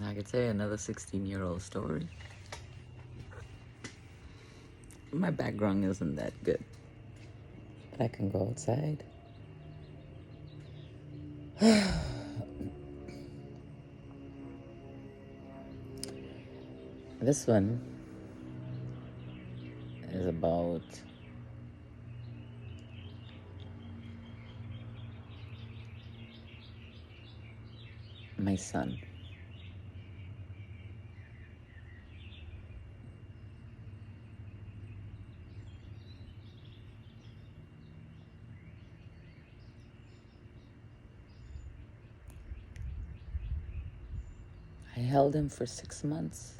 I could tell you another 16-year-old story. My background isn't that good, but I can go outside. This one is about my son. I held him for 6 months.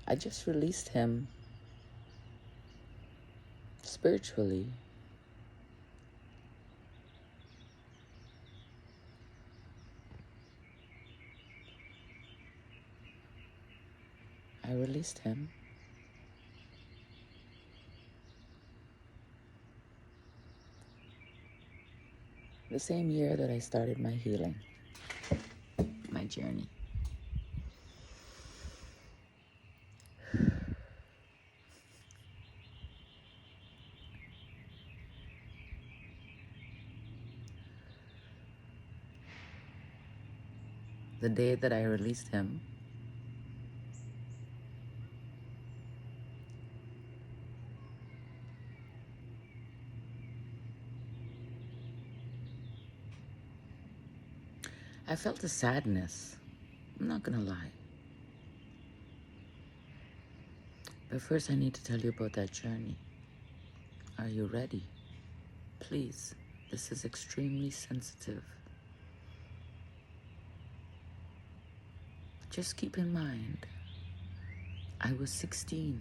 I just released him spiritually. I released him. The same year that I started my healing, my journey. The day that I released him, I felt a sadness. I'm not gonna lie. But first I need to tell you about that journey. Are you ready? Please, this is extremely sensitive. Just keep in mind, I was 16.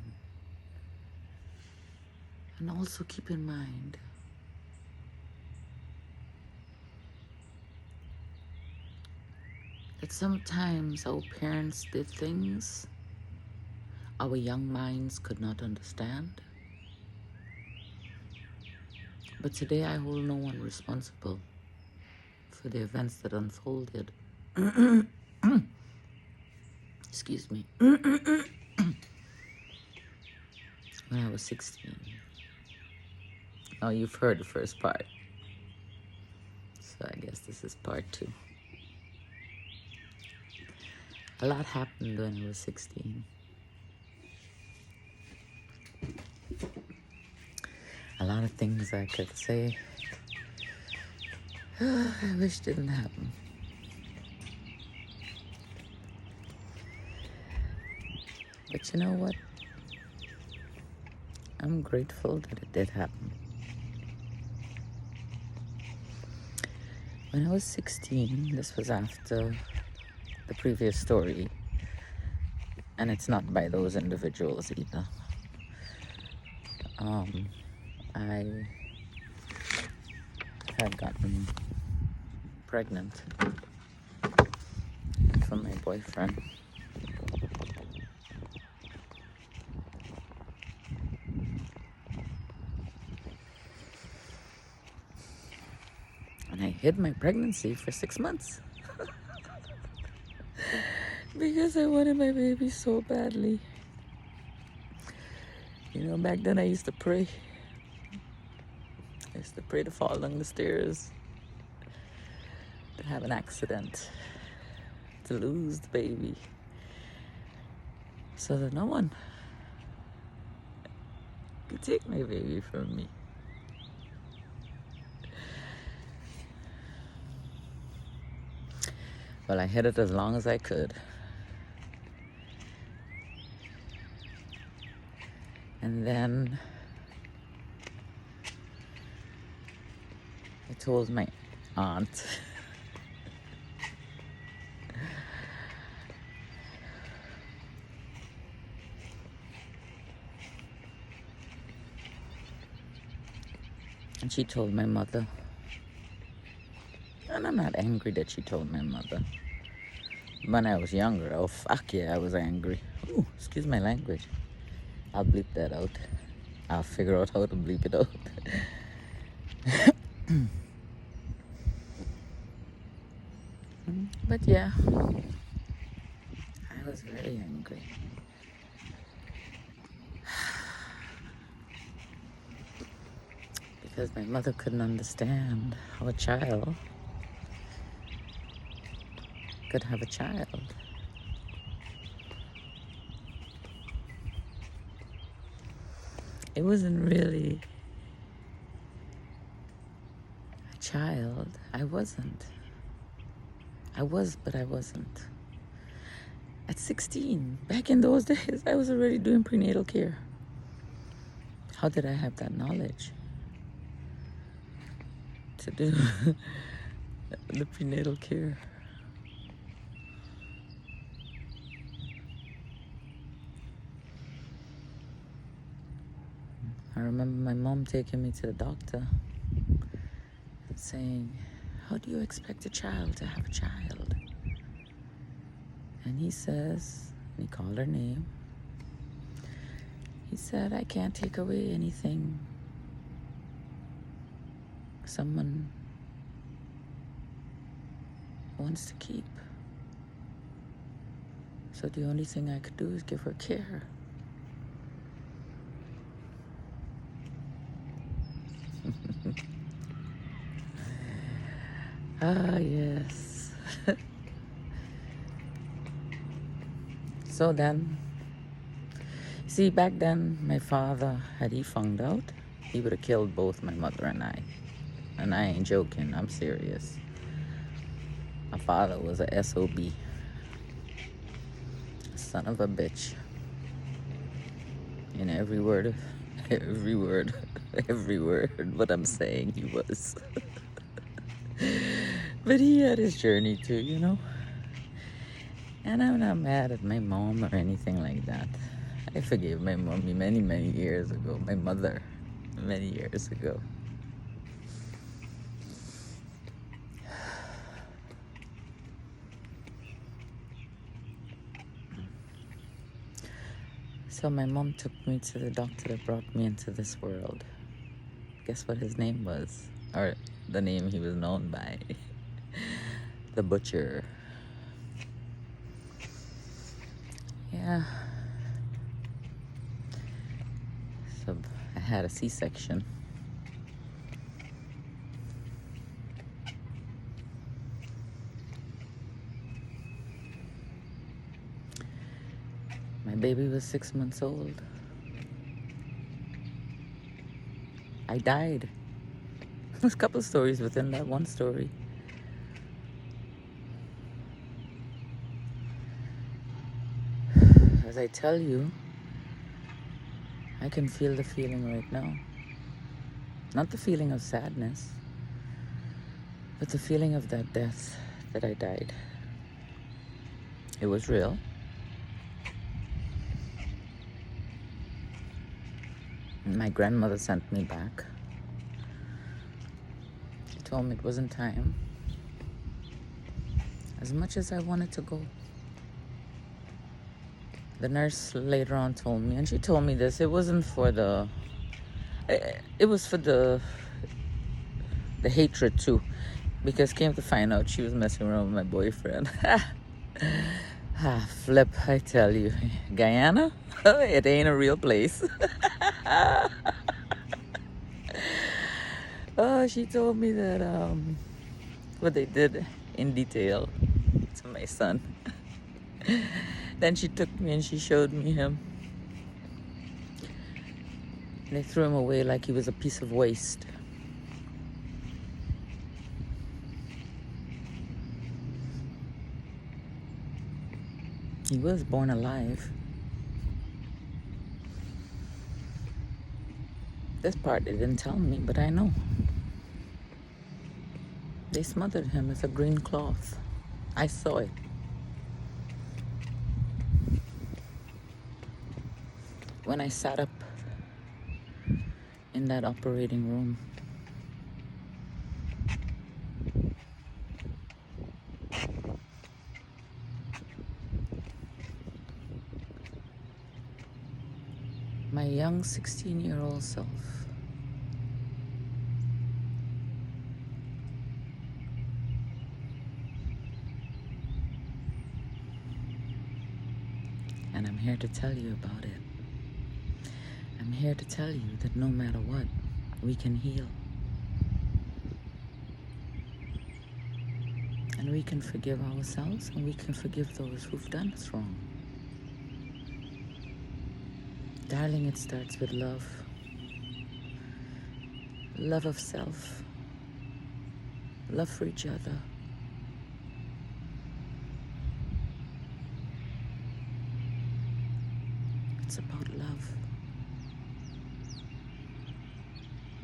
And also keep in mind, that sometimes our parents did things our young minds could not understand. But today I hold no one responsible for the events that unfolded. Excuse me. When I was 16. Now you've heard the first part. So I guess this is part 2. A lot happened when I was 16. A lot of things I could say, I wish didn't happen. But you know what? I'm grateful that it did happen. When I was 16, this was after the previous story, and it's not by those individuals either. I had gotten pregnant from my boyfriend. And I hid my pregnancy for 6 months. Because I wanted my baby so badly. You know, back then I used to pray. I used to pray to fall down the stairs, to have an accident, to lose the baby, so that no one could take my baby from me. Well, I hid it as long as I could. And then I told my aunt. And she told my mother. And I'm not angry that she told my mother. When I was younger, oh fuck yeah, I was angry. Ooh, excuse my language. I'll bleep that out. I'll figure out how to bleep it out. But yeah, I was very angry. Because my mother couldn't understand how a child could have a child. It wasn't really a child. I wasn't. I was, but I wasn't. At 16, back in those days, I was already doing prenatal care. How did I have that knowledge to do the prenatal care? I remember my mom taking me to the doctor and saying, how do you expect a child to have a child? And he says, and he called her name. He said, I can't take away anything someone wants to keep. So the only thing I could do is give her care. Ah, yes. So then, see, back then, my father, had he found out, he would have killed both my mother and I. And I ain't joking, I'm serious. My father was a SOB. Son of a bitch. In every word, every word, every word, what I'm saying, he was. But he had his journey too, you know? And I'm not mad at my mom or anything like that. I forgave my mommy many, many years ago. My mother, many years ago. So my mom took me to the doctor that brought me into this world. Guess what his name was? Or the name he was known by. The butcher. Yeah. So I had a C-section. My baby was 6 months old. I died. There's a couple of stories within that one story. As I tell you, I can feel the feeling right now. Not the feeling of sadness, but the feeling of that death that I died. It was real. My grandmother sent me back. She told me it wasn't time. As much as I wanted to go. The nurse later on told me, and she told me this, it wasn't for the, it was for the hatred too. Because came to find out she was messing around with my boyfriend. Flip, I tell you. Guyana? It ain't a real place. Oh, she told me that what they did in detail to my son. Then she took me and she showed me him. And they threw him away like he was a piece of waste. He was born alive. This part they didn't tell me, but I know. They smothered him with a green cloth. I saw it. When I sat up in that operating room. My young 16-year-old self here to tell you about it. I'm here to tell you that no matter what, we can heal. And we can forgive ourselves, and we can forgive those who've done us wrong. Darling, it starts with love. Love of self. Love for each other. It's about love.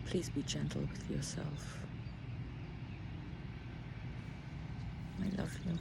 Please be gentle with yourself. I love you.